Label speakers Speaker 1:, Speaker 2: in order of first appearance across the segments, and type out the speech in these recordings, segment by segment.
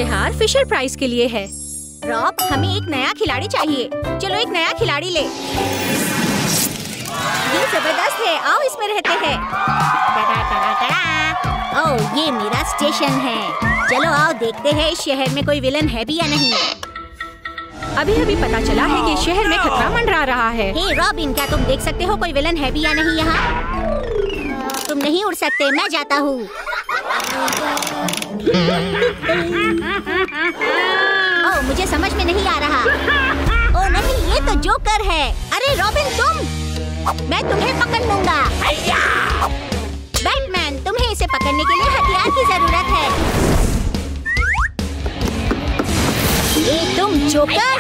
Speaker 1: इश्तिहार Fisher prize के लिए है।
Speaker 2: रॉब, हमें एक नया खिलाड़ी चाहिए। चलो एक नया खिलाड़ी ले। ये जबरदस्त है, आओ इसमें रहते हैं। ओह, ये मेरा स्टेशन है। चलो आओ देखते हैं इस शहर में कोई विलन है भी या नहीं।
Speaker 1: अभी पता चला है कि शहर में खतरा मंडरा रहा है।
Speaker 2: हे रॉबिन, क्या तुम देख सकते हो कोई विलन है भी या नहीं यहाँ? तुम नहीं उड़ सकते, मैं जाता हूँ। ओह, मुझे समझ में नहीं आ रहा। ओह नहीं, ये तो जोकर है। अरे रॉबिन, तुम, मैं तुम्हें पकड़ लूंगा। बैटमैन, तुम्हें इसे पकड़ने के लिए हथियार की जरूरत है। ये तुम जोकर,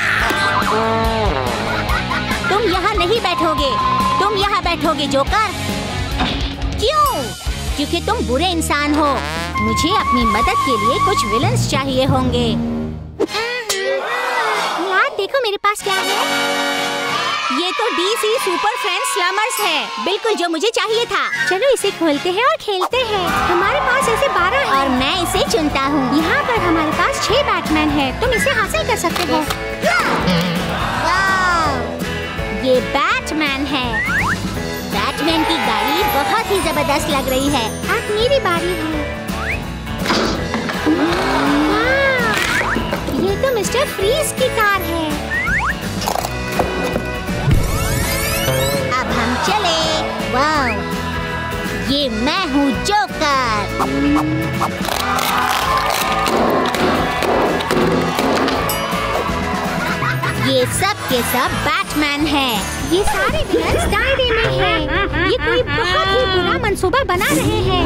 Speaker 2: तुम यहाँ नहीं बैठोगे। तुम यहाँ बैठोगे जोकर। क्यों? क्योंकि तुम बुरे इंसान हो। मुझे अपनी मदद के लिए कुछ विलन्स चाहिए होंगे। यार देखो मेरे पास क्या है। ये तो डीसी सुपर फ्रेंड्स स्लमर्स है, बिल्कुल जो मुझे चाहिए था। चलो इसे खोलते हैं और खेलते हैं। हमारे पास ऐसे 12 हैं और मैं इसे चुनता हूँ। यहाँ पर हमारे पास 6 बैटमैन है। तुम इसे हासिल कर सकते हो। ये बैटमैन है। बैटमैन की गाड़ी बहुत ही जबरदस्त लग रही है। अब मेरी बारी है। ये तो मिस्टर फ्रीज की कार है। अब हम चले। वाह, ये मैं हूँ जोकर। ये सब के सब बैटमैन है। ये सारे विलन्स दायरे में हैं। ये कोई बहुत ही बुरा मंसूबा बना रहे हैं।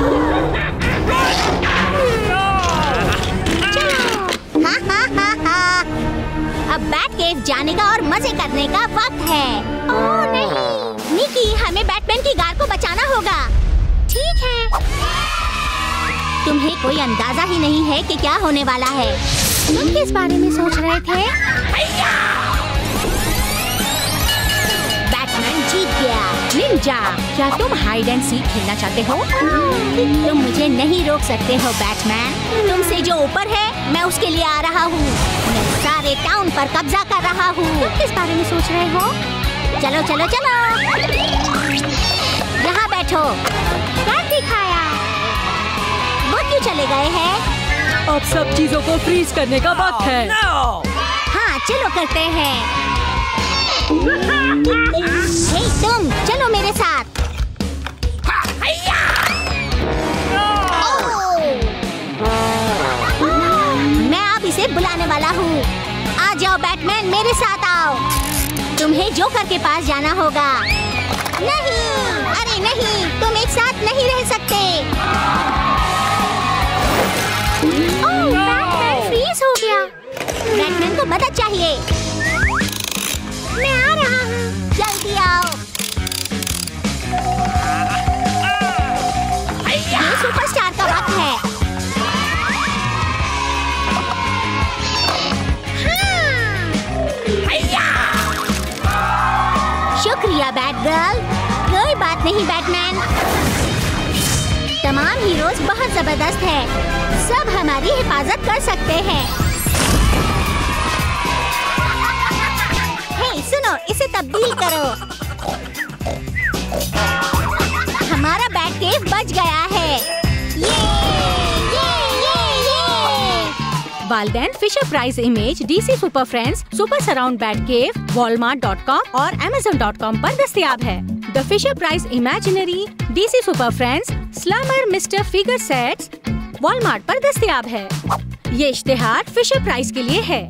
Speaker 2: चलो। हा। अब बैट केव जाने का और मजे करने का वक्त है। ओह नहीं, निकी, हमें बैटमैन की कार को बचाना होगा। ठीक है। तुम्हें कोई अंदाजा ही नहीं है कि क्या होने वाला है। तुम किस बारे में सोच रहे थे? बैटमैन जीत गया।
Speaker 1: निंजा, क्या तुम हाइड एंड सीक खेलना चाहते हो?
Speaker 2: तुम मुझे नहीं रोक सकते हो बैटमैन। तुमसे जो ऊपर है, मैं उसके लिए आ रहा हूँ। मैं सारे टाउन पर कब्जा कर रहा हूँ। तुम किस बारे में सोच रहे हो? चलो चलो चलो, यहाँ बैठो। क्या दिखाया? वो क्यों चले गए हैं?
Speaker 1: अब सब चीजों को फ्रीज करने का वक्त है।
Speaker 2: हाँ चलो करते हैं। हे तुम, चलो मेरे साथ। मैं अब इसे बुलाने वाला हूँ। आ जाओ बैटमैन, मेरे साथ आओ। तुम्हें जोकर के पास जाना होगा। नहीं, अरे नहीं, तुम एक साथ नहीं रह सकते। ओह, बैटमैन फ्रीज हो गया। बैटमैन को मदद चाहिए। मैं आ रहा हूँ, जल्दी आओ। ये सुपरस्टार का वक्त है। शुक्रिया बैटगर्ल। कोई बात नहीं बैटमैन। तमाम हीरोज बहुत जबरदस्त है। सब हमारी हिफाजत कर सकते हैं। हे सुनो, इसे तब्दील करो। हमारा बैट केव बच गया है।
Speaker 1: वालडेन Fisher Price image DC super friends, super surround bat cave, walmart.com और amazon.com पर दस्तयाब है। The Fisher Price imaginary DC super friends slumber mister figure sets Walmart पर दस्तयाब है। ये इश्तिहार फिशर प्राइज के लिए है।